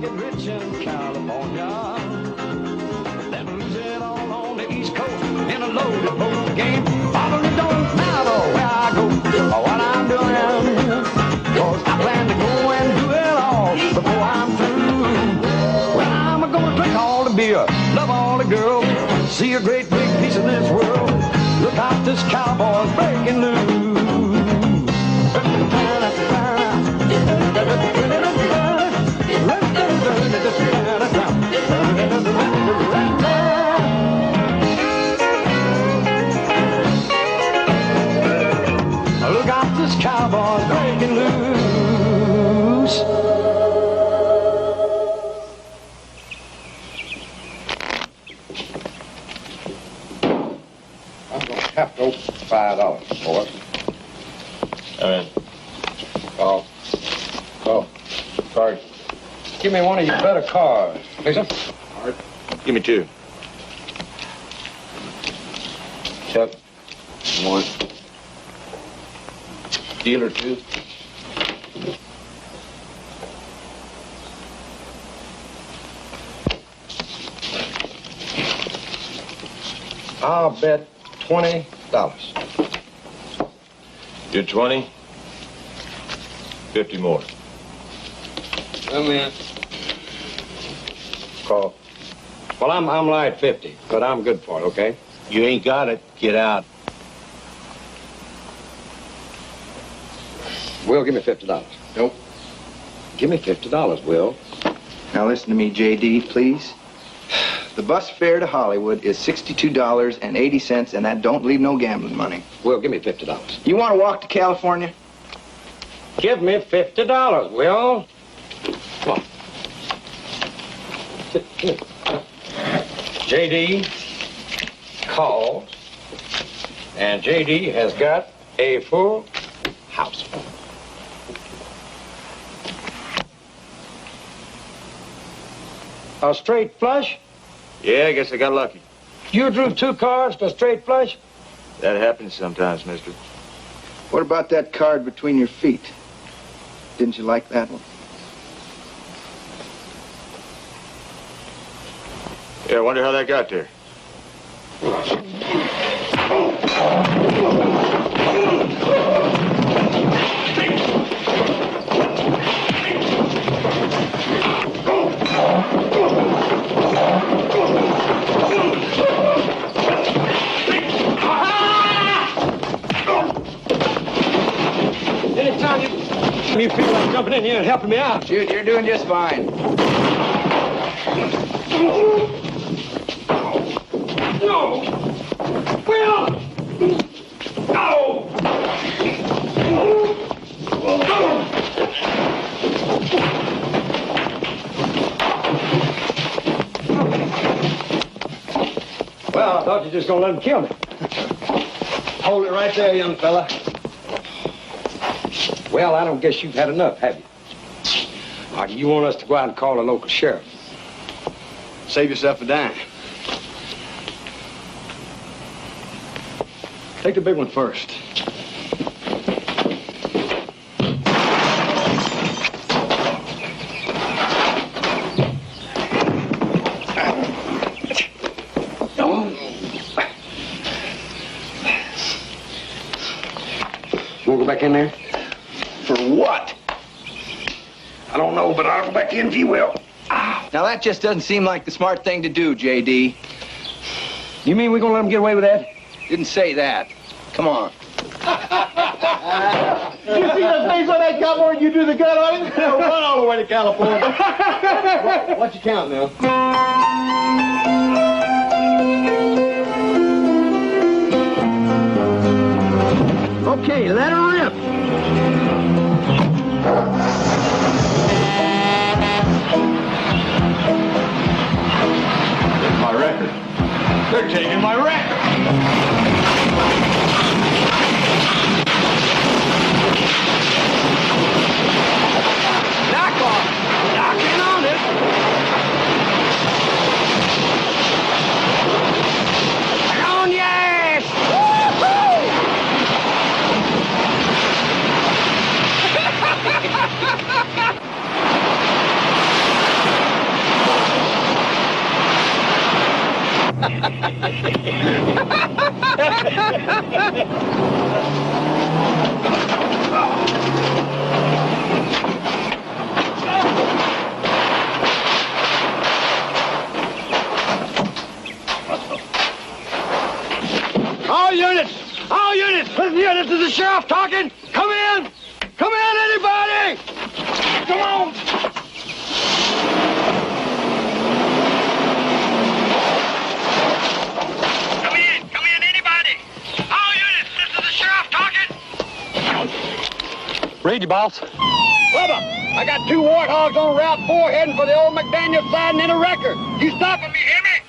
get rich in California, then lose it all on the East Coast in a loaded poker game. Probably don't matter where I go or what I'm doing, 'cause I plan to go and do it all before I'm through. Well, I'm gonna drink all the beer, love all the girls, see a great big piece of this world. Look out, this cowboy's breaking loose. Look out, this cowboy's breaking loose. I'm going to have to owe $5 for it. All right. Oh, sorry. Give me one of your better cars, please. All right. Give me 2. Chuck, 1. Dealer 2. I'll bet $20. You're 20. 50 more. Come in. Call. Well, I'm light 50, but I'm good for it, okay? You ain't got it. Get out. Will, give me $50. Nope. Give me $50, Will. Now listen to me, J.D., please. The bus fare to Hollywood is $62.80, and that don't leave no gambling money. Will, give me $50. You want to walk to California? Give me $50, Will. Come on. J.D. called, and J.D. has got a full house. A straight flush? Yeah, I guess I got lucky. You drew 2 cards to straight flush? That happens sometimes, mister. What about that card between your feet? Didn't you like that one? Yeah, I wonder how that got there. Anytime you feel like jumping in here and helping me out. Shoot, you're doing just fine. No! Will! No! Well, I thought you were just gonna let him kill me. Hold it right there, young fella. Well, I don't guess you've had enough, have you? Or do you want us to go out and call the local sheriff? Save yourself a dime. Take the big one first. You want to go back in there? For what? I don't know, but I'll go back in if you will. Now, that just doesn't seem like the smart thing to do, J.D. You mean we're going to let him get away with that? Didn't say that. Come on. You see the face on that cowboy? You do the gun on him? He'll run all the way to California. Watch your count now. Okay, let her rip. There's my record. They're taking my record. Knock off. Knocking on it. On your ass. Woo-hoo! All units, listen here, this is the sheriff talking. Come in, anybody. Come on. Come in, anybody. All units, this is the sheriff talking. Read you, boss. Bubba, I got 2 warthogs on Route 4 heading for the old McDaniel siding in a wrecker. You stopping me, hear me?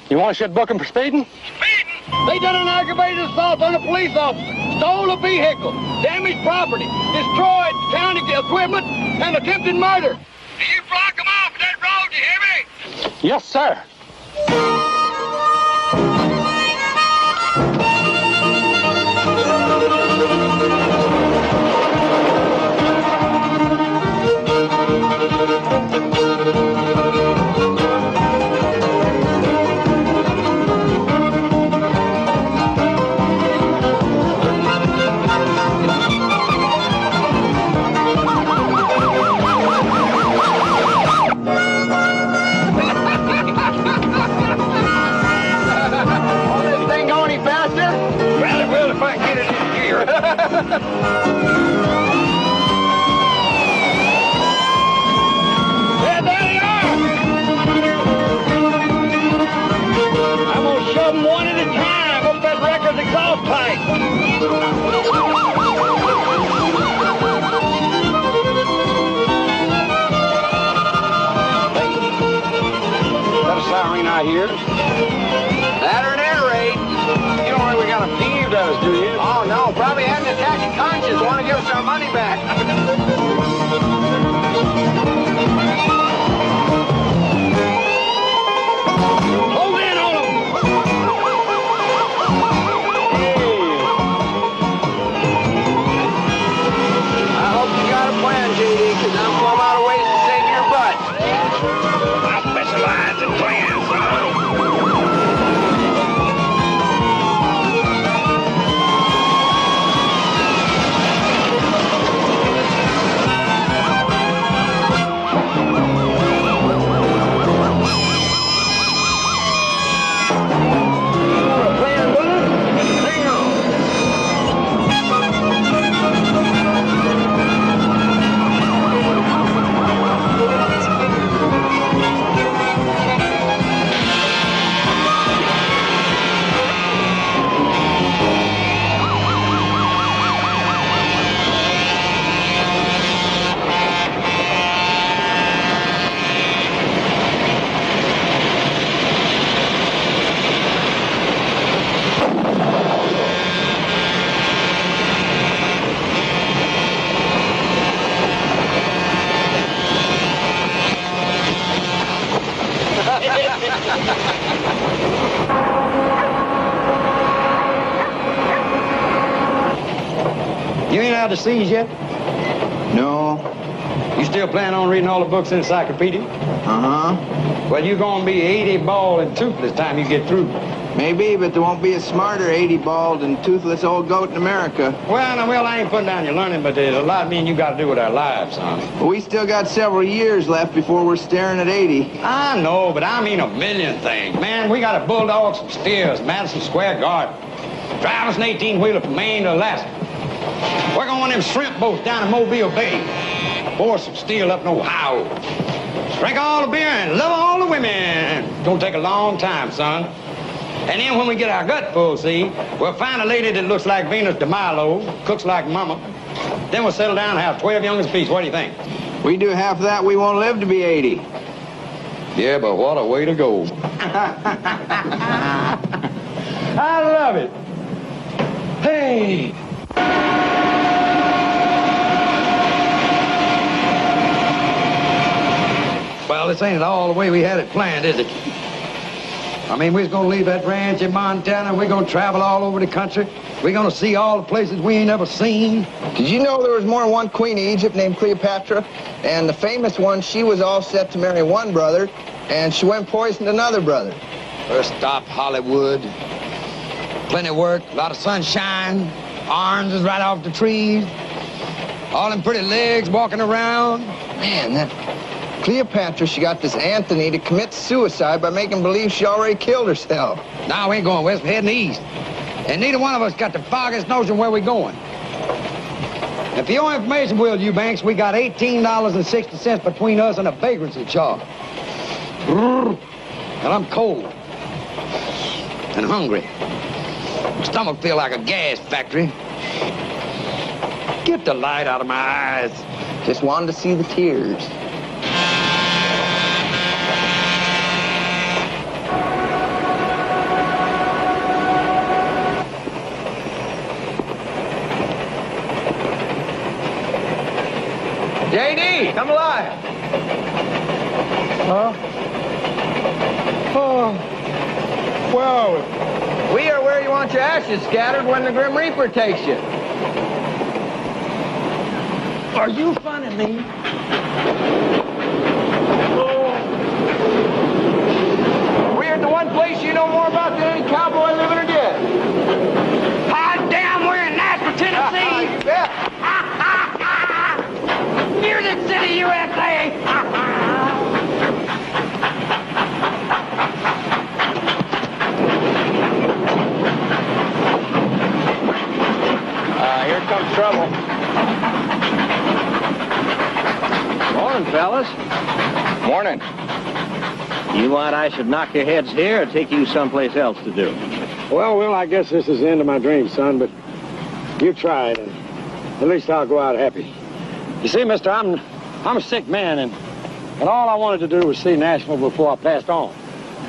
You want a shit booking for speeding? Speeding? They done an aggravated assault on a police officer, stole a vehicle, damaged property, destroyed county equipment, and attempted murder. Do you block them off that road, you hear me? Yes, sir. Yeah, there they are! I'm gonna shove them one at a time up that wrecker's exhaust pipe. Got a siren out here. That or an air raid. You don't really got a peeved us, do you? Oh, no, probably had an attack of conscience. Want to give us our money back. Hold in on them. I hope you got a plan, JD, because I'm plumb out of ways to save your butt. I specialize in plans, son. You ain't out to seas yet? No. You still plan on reading all the books in the encyclopedia? Uh-huh. Well, you're gonna be 80 bald and toothless time you get through. Maybe, but there won't be a smarter 80 bald and toothless old goat in America. Well, I ain't putting down your learning, but there's a lot me and you got to do with our lives, son. But we still got several years left before we're staring at 80. I know, but I mean a million things. Man, we got a bulldog, some steers, Madison Square Garden. Drive us an 18-wheeler from Maine to Alaska. Work on one of them shrimp boats down in Mobile Bay. Pour some steel up in Ohio. Drink all the beer and love all the women. It's gonna take a long time, son. And then when we get our gut full, see, we'll find a lady that looks like Venus de Milo, cooks like Mama. Then we'll settle down and have 12 youngest apiece. What do you think? We do half that, we won't live to be 80. Yeah, but what a way to go. I love it. Hey. Well, this ain't all the way we had it planned, is it? I mean, we're gonna leave that ranch in Montana. We're gonna travel all over the country. We're gonna see all the places we ain't ever seen. Did you know there was more than one queen of Egypt named Cleopatra? And the famous one, she was all set to marry one brother, and she went and poisoned another brother. First stop, Hollywood. Plenty of work, a lot of sunshine, oranges right off the trees, all them pretty legs walking around. Man, that Cleopatra, she got this Anthony to commit suicide by making believe she already killed herself. Now we ain't going west, we're heading east. And neither one of us got the foggiest notion where we're going. And for your information, Will Eubanks, we got $18.60 between us and a vagrancy charge. And I'm cold and hungry. My stomach feel like a gas factory. Get the light out of my eyes. Just wanted to see the tears. JD, come alive. Huh? Oh. Well, We are where you want your ashes scattered when the Grim Reaper takes you. are you funning me? We're at the one place you know more about than any cowboy living or dead. Hot damn, we're in Nashville, Tennessee. You bet. Music City, USA. Here comes trouble. Morning, fellas. Morning. You want I should knock your heads here or take you someplace else to do? Well, Will, I guess this is the end of my dream, son, but you tried, and at least I'll go out happy. You see, mister, I'm a sick man, and all I wanted to do was see Nashville before I passed on.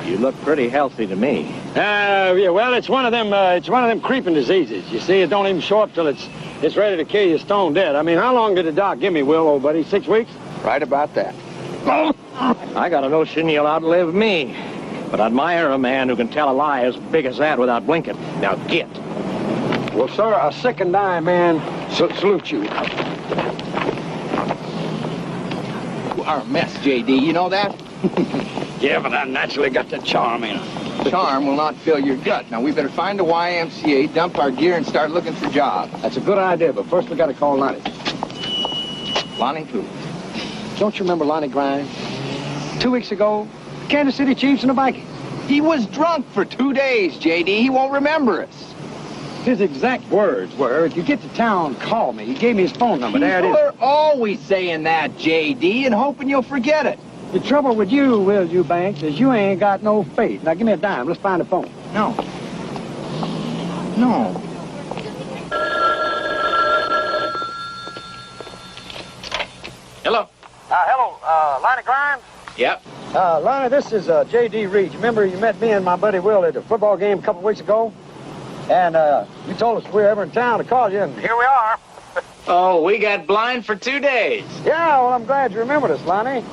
You look pretty healthy to me. Yeah, well, it's one of them creeping diseases. You see, it don't even show up till it's ready to kill you stone dead. I mean, how long did the doc give me, Will, old buddy? 6 weeks? Right about that. I got a notion you'll outlive me, but I admire a man who can tell a lie as big as that without blinking. Now get. Well, sir, a sick and dying man salute you. You are a mess, JD. You know that? Yeah, but I naturally got the charm in. Charm will not fill your gut. Now, we better find a YMCA, dump our gear, and start looking for jobs. That's a good idea, but first we got to call Lonnie. Lonnie who? Don't you remember Lonnie Grimes? 2 weeks ago, Kansas City Chiefs and the Vikings. He was drunk for 2 days, JD. He won't remember us. His exact words were, if you get to town, call me. He gave me his phone number. There it People is. are always saying that, JD, and hoping you'll forget it. The trouble with you, Will Eubanks, is you ain't got no faith. Now, give me a dime. Let's find the phone. No. No. Hello. Hello, Lonnie Grimes? Yep. Lonnie, this is J.D. Reed. Remember you met me and my buddy Will at the football game a couple weeks ago? And you told us if we were ever in town to call you, and here we are. Oh, we got blind for 2 days. Yeah, well, I'm glad you remembered us, Lonnie.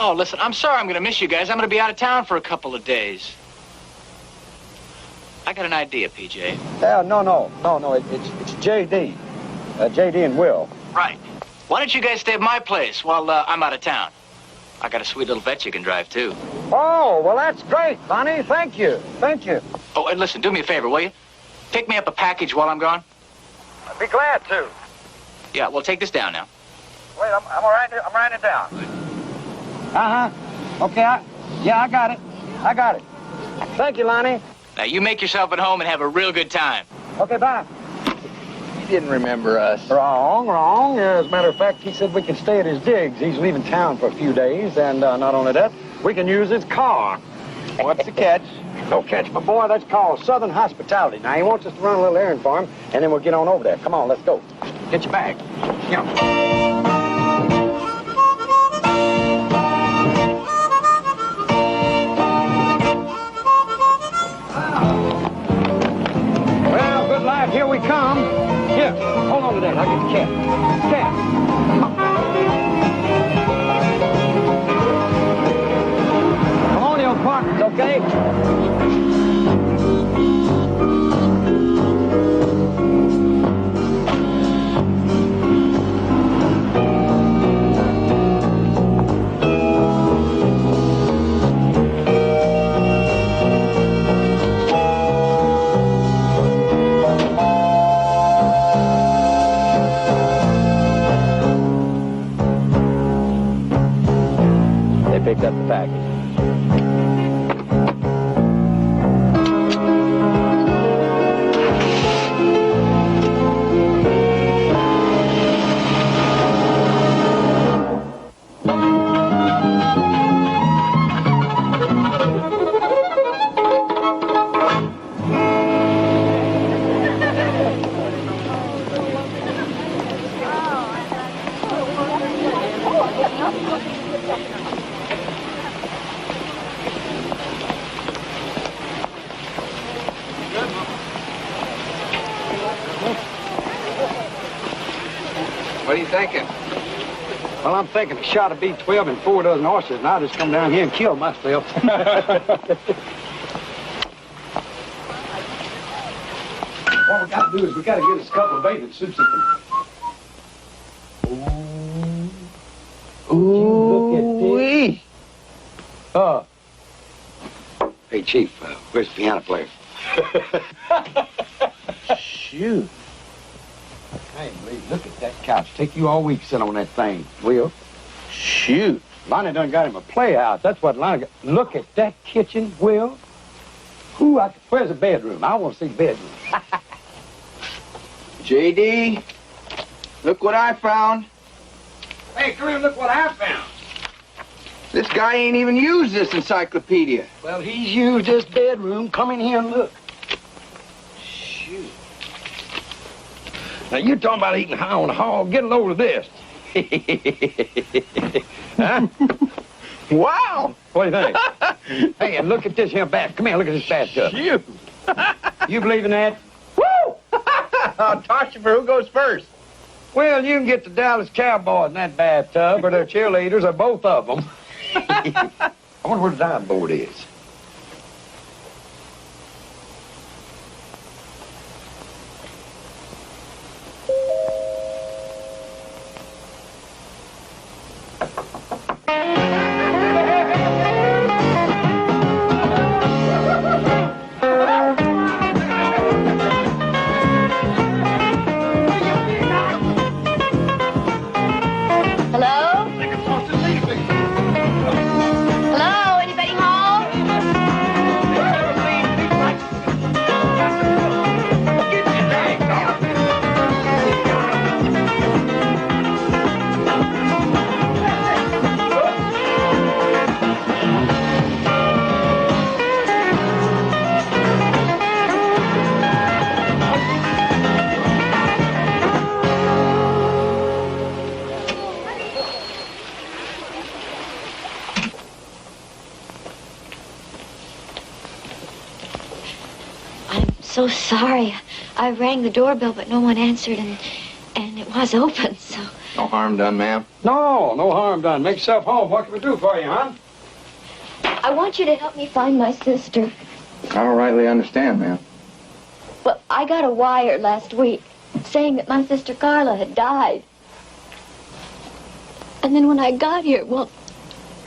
Oh, listen, I'm sorry I'm going to miss you guys. I'm going to be out of town for a couple of days. I got an idea, PJ. Yeah, no. It's J.D. J.D. and Will. Right. Why don't you guys stay at my place while I'm out of town? I got a sweet little vet you can drive, too. Oh, well, that's great, Lonnie. Thank you. Oh, and listen, do me a favor, will you? Pick me up a package while I'm gone. I'd be glad to. Yeah, well, take this down now. Wait, I'm writing it down. Uh-huh. Okay, I got it. Thank you, Lonnie. Now, you make yourself at home and have a real good time. Okay, bye. He didn't remember us. Wrong. Yeah, as a matter of fact, he said we can stay at his digs. He's leaving town for a few days, and not only that, we can use his car. What's the catch? No catch, my boy. That's called Southern Hospitality. Now, he wants us to run a little errand for him, and then we'll get on over there. Come on, let's go. Get your bag. Yeah. Well, good life, here we come. Here, hold on to that. I'll get the cat. Come on, you old partners, okay? picked up the package. What are you thinking? Well, I'm thinking a shot of B12 and 4 dozen horses, and I'll just come down here and kill myself. What we got to do is we got to get us a couple of bathing suits that can... Ooh. Look at this. Hey, Chief, where's the piano player? Shoot. Hey, Lee, look at that couch. Take you all week to sit on that thing, Will. Shoot. Lonnie done got him a playhouse. That's what Lonnie got. Look at that kitchen, Will. Where's the bedroom? I want to see the bedroom. JD, look what I found. Hey, Kareem, look what I found. This guy ain't even used this encyclopedia. Well, he's used this bedroom. Come in here and look. Shoot. Now, you're talking about eating high on the hog. Get a load of this. Huh? Wow. What do you think? Hey, and look at this here bath. Come here, look at this bathtub. Shoot. You believe in that? Woo! I'll toss you for who goes first. Well, you can get the Dallas Cowboys in that bathtub, or their cheerleaders, or both of them. I wonder where the diving board is. So sorry. I rang the doorbell, but no one answered, and it was open, so... No harm done, ma'am. No harm done. Make yourself home. What can we do for you, hon? I want you to help me find my sister. I don't rightly understand, ma'am. Well, I got a wire last week saying that my sister Carla had died. And then when I got here, well,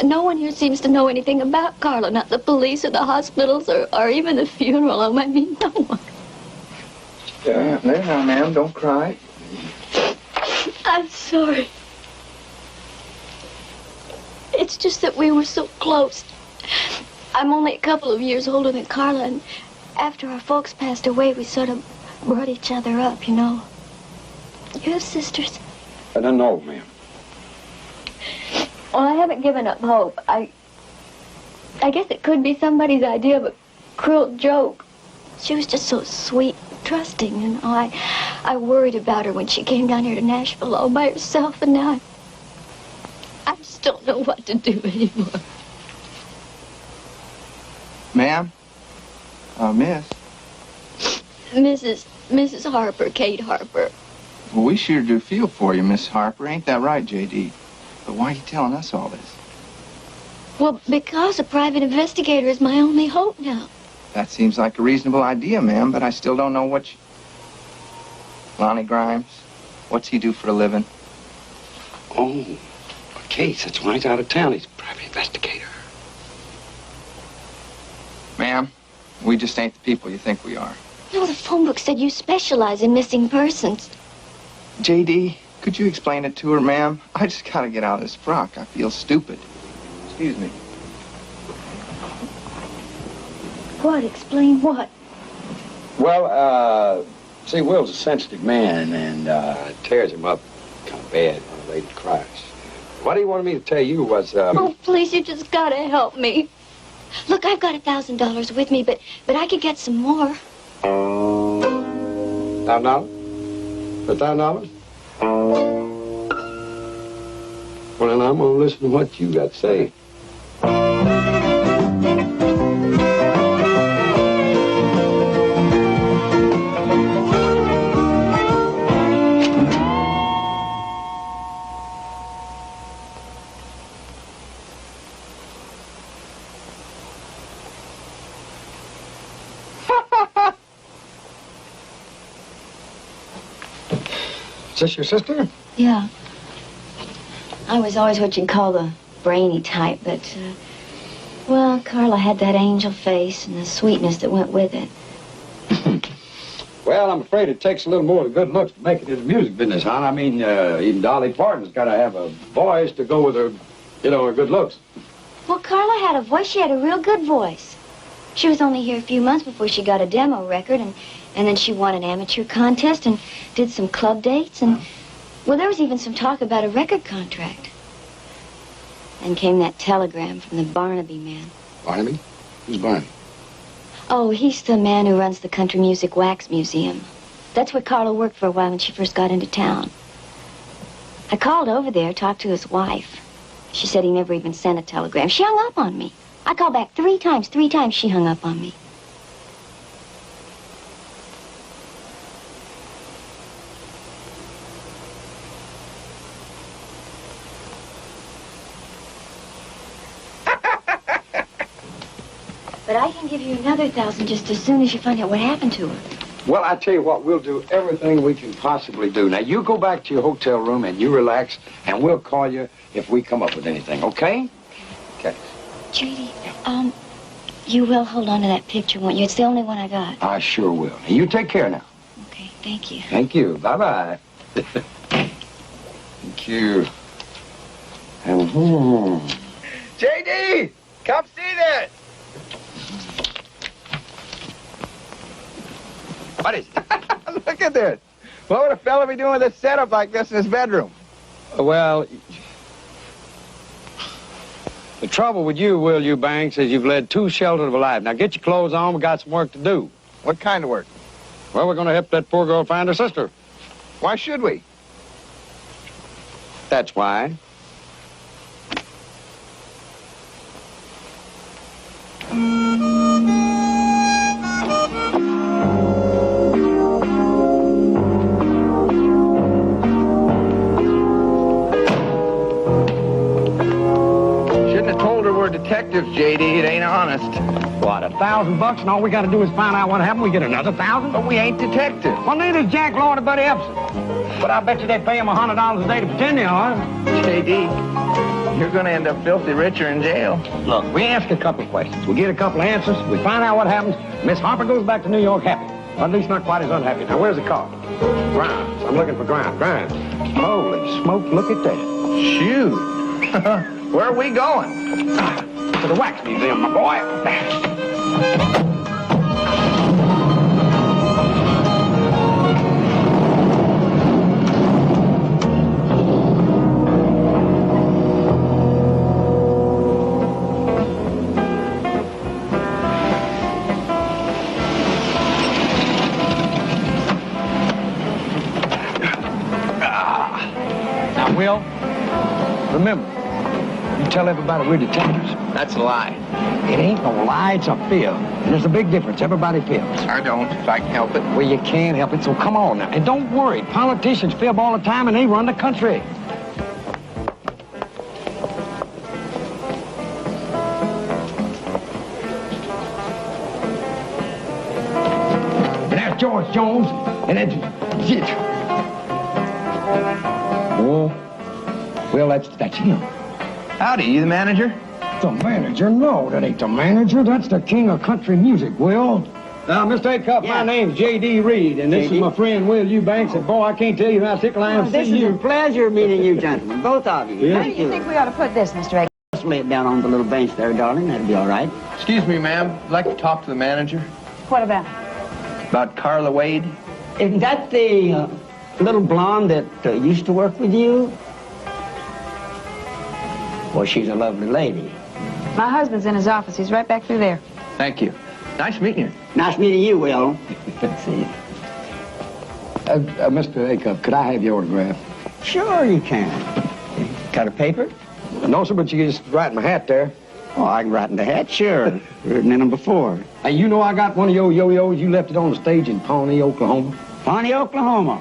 no one here seems to know anything about Carla, not the police or the hospitals or even the funeral. I mean, no one. There now, ma'am. Don't cry. I'm sorry. It's just that we were so close. I'm only a couple of years older than Carla, and after our folks passed away, we sort of brought each other up, you know. You have sisters? I don't know, ma'am. Well, I haven't given up hope. I guess it could be somebody's idea of a cruel joke. She was just so sweet, trusting, and I worried about her when she came down here to Nashville all by herself, and now I just don't know what to do anymore. Ma'am? Miss? Mrs. Harper, Kate Harper. Well, we sure do feel for you, Miss Harper. Ain't that right, J.D.? But why are you telling us all this? Well, because a private investigator is my only hope now. That seems like a reasonable idea, ma'am, but I still don't know what you... Lonnie Grimes? What's he do for a living? Oh, a case. That's why he's out of town. He's a private investigator. Ma'am, we just ain't the people you think we are. No, the phone book said you specialize in missing persons. J.D., could you explain it to her, ma'am? I just gotta get out of this frock. I feel stupid. Excuse me. What? Explain what? Well, see, Will's a sensitive man, and it tears him up kind of bad when a lady cries. What he wanted me to tell you was, Oh, please, you just gotta help me. Look, I've got $1,000 with me, but I could get some more. $1,000? For $1,000? Well, then I'm gonna listen to what you got to say. Is this your sister? Yeah. I was always what you'd call the brainy type, but, well, Carla had that angel face and the sweetness that went with it. Well, I'm afraid it takes a little more than good looks to make it in the music business, hon. I mean, even Dolly Parton's got to have a voice to go with her, her good looks. Well, Carla had a voice. She had a real good voice. She was only here a few months before she got a demo record, and then she won an amateur contest and did some club dates, and, well, there was even some talk about a record contract. Then came that telegram from the Barnaby man. Barnaby? Who's Barnaby? Oh, he's the man who runs the Country Music Wax Museum. That's where Carla worked for a while when she first got into town. I called over there, talked to his wife. She said he never even sent a telegram. She hung up on me. I called back 3 times. 3 times she hung up on me. But I can give you another 1,000 just as soon as you find out what happened to her. Well, I tell you what, we'll do everything we can possibly do. Now, you go back to your hotel room and you relax, and we'll call you if we come up with anything, okay? Okay. J.D., you will hold on to that picture, won't you? It's the only one I got. I sure will. Now, you take care now. Okay, thank you. Thank you. Bye-bye. Thank you. JD, come see this. What is it? Look at this. What would a fella be doing with a setup like this in his bedroom? Well, the trouble with you, Will Eubanks, is you've led too sheltered of a life. Now, get your clothes on. We got some work to do. What kind of work? Well, we're going to help that poor girl find her sister. Why should we? That's why. Detectives, JD, it ain't honest. What, $1,000 and all we got to do is find out what happened? We get another 1,000? But we ain't detectives. Well, neither's Jack Lord or Buddy Epson. But I bet you they pay him $100 a day to pretend they are. JD, you're gonna end up filthy rich or in jail. Look, we ask a couple of questions. We get a couple of answers. We find out what happens. Miss Harper goes back to New York happy. Or at least not quite as unhappy. Now, where's the car? Grimes. I'm looking for Grimes. Grimes. Holy smoke, look at that. Shoot. Where are we going? To the Wax Museum, my boy. Now, Will, remember, you tell everybody we're detectives. That's a lie. It ain't no lie, it's a fib. And there's a big difference. Everybody fibs. I don't, if I can help it. Well, you can't help it, so come on now. And don't worry, politicians fib all the time and they run the country. And that's George Jones, and that's it. Oh, well, that's him. Howdy, you the manager? The manager? No, that ain't the manager. That's the king of country music, Will. Now, Mr. Acuff, my name's J.D. Reed, and this is my friend Will Eubanks. And, boy, I can't tell you how tickled I am to see you. This is a pleasure meeting you gentlemen, both of you. Yeah. How do you think we ought to put this, Mr. A? Just lay it down on the little bench there, darling. That'll be all right. Excuse me, ma'am. I'd like to talk to the manager. What about? About Carla Wade. Isn't that the little blonde that used to work with you? Well, she's a lovely lady. My husband's in his office. He's right back through there. Thank you. Nice meeting you. Nice meeting you, Will. Let's see. Mr. Acuff, could I have your autograph? Sure you can. Got a paper? No, sir, but you can just write in my hat there. Oh, I can write in the hat, sure. Written in them before. Hey, you know I got one of your yo-yos. You left it on the stage in Pawnee, Oklahoma. Pawnee, Oklahoma.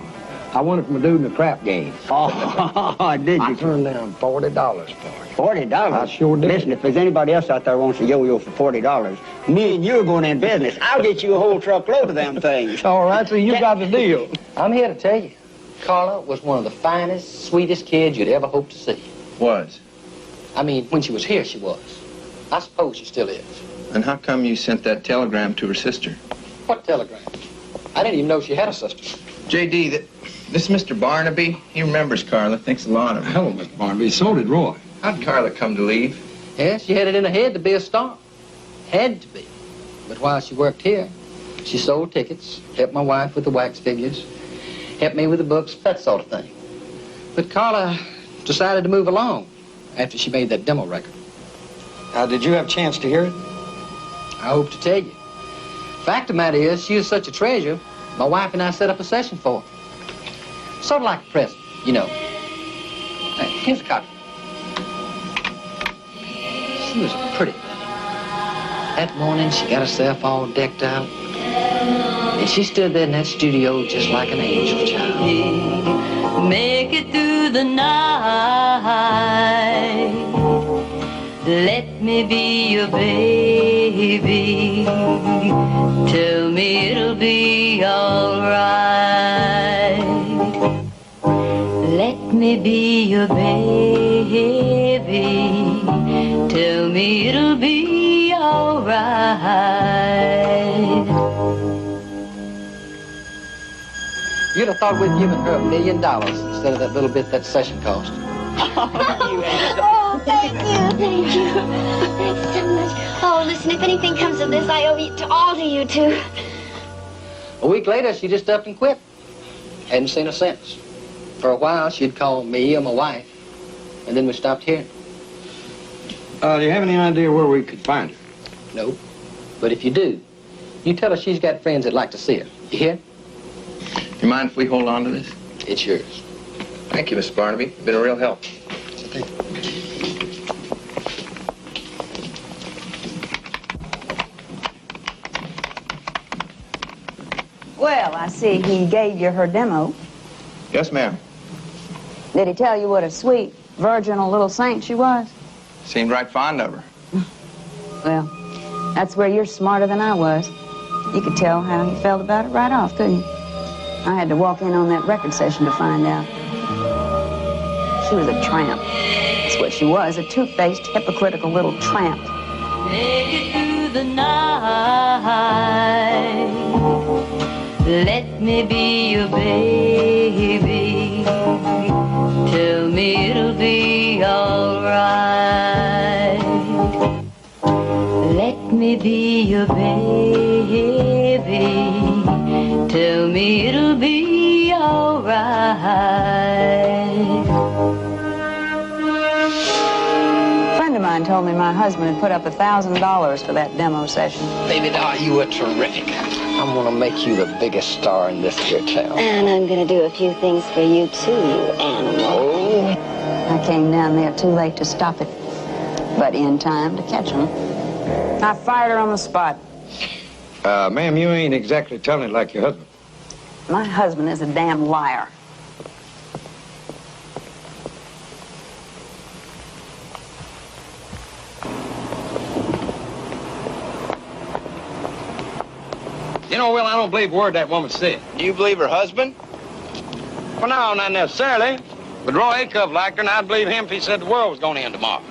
I won it from a dude in the crap game. Oh, did you? I turned down $40 for it. $40? I sure did. Listen, if there's anybody else out there who wants a yo-yo for $40, me and you are going in business. I'll get you a whole truckload of them things. All right, so you got the deal. I'm here to tell you, Carla was one of the finest, sweetest kids you'd ever hope to see. Was. I mean, when she was here, she was. I suppose she still is. And how come you sent that telegram to her sister? What telegram? I didn't even know she had a sister. J.D., this Mr. Barnaby, he remembers Carla, thinks a lot of her. Hello, Mr. Barnaby. So did Roy. How'd Carla come to leave? Yeah, she had it in her head to be a star. Had to be. But while she worked here, she sold tickets, helped my wife with the wax figures, helped me with the books, that sort of thing. But Carla decided to move along after she made that demo record. Did you have a chance to hear it? I hope to tell you. Fact of the matter is, she is such a treasure, my wife and I set up a session for her. Sort of like a present, you know. Hey, here's a copy. She was pretty. That morning, she got herself all decked out. And she stood there in that studio just like an angel child. Make it through the night. Let me be your baby. Tell me it'll be all right. Let me be your baby. Tell me it'll be all right. You'd have thought we'd given her $1 million instead of that little bit that session cost. Oh, thank you. Thanks so much. Oh, listen, if anything comes of this, I owe it all to you two. A week later, she just up and quit. Hadn't seen her since. For a while, she'd call me or my wife, and then we stopped hearing. Do you have any idea where we could find her? No. But if you do, you tell her she's got friends that'd like to see her. You hear? You mind if we hold on to this? It's yours. Thank you, Mr. Barnaby. You've been a real help. Well, I see he gave you her demo. Yes, ma'am. Did he tell you what a sweet, virginal little saint she was? Seemed right fond of her. Well, that's where you're smarter than I was. You could tell how he felt about it right off, couldn't you? I had to walk in on that record session to find out. She was a tramp. That's what she was, a two-faced, hypocritical little tramp. Make it through the night. Let me be your baby. Tell me it'll be all right. Let me be your baby. Tell me it'll be all right. A friend of mine told me my husband had put up $1,000 for that demo session. Baby doll, you were terrific. I'm gonna make you the biggest star in this here town. And I'm gonna do a few things for you too, you animal. I came down there too late to stop it, but in time to catch him. I fired her on the spot. Ma'am, you ain't exactly telling it like your husband. My husband is a damn liar. You know, Will, I don't believe a word that woman said. Do you believe her husband? Well, no, not necessarily. But Roy Acuff liked her, and I'd believe him if he said the world was going to end tomorrow.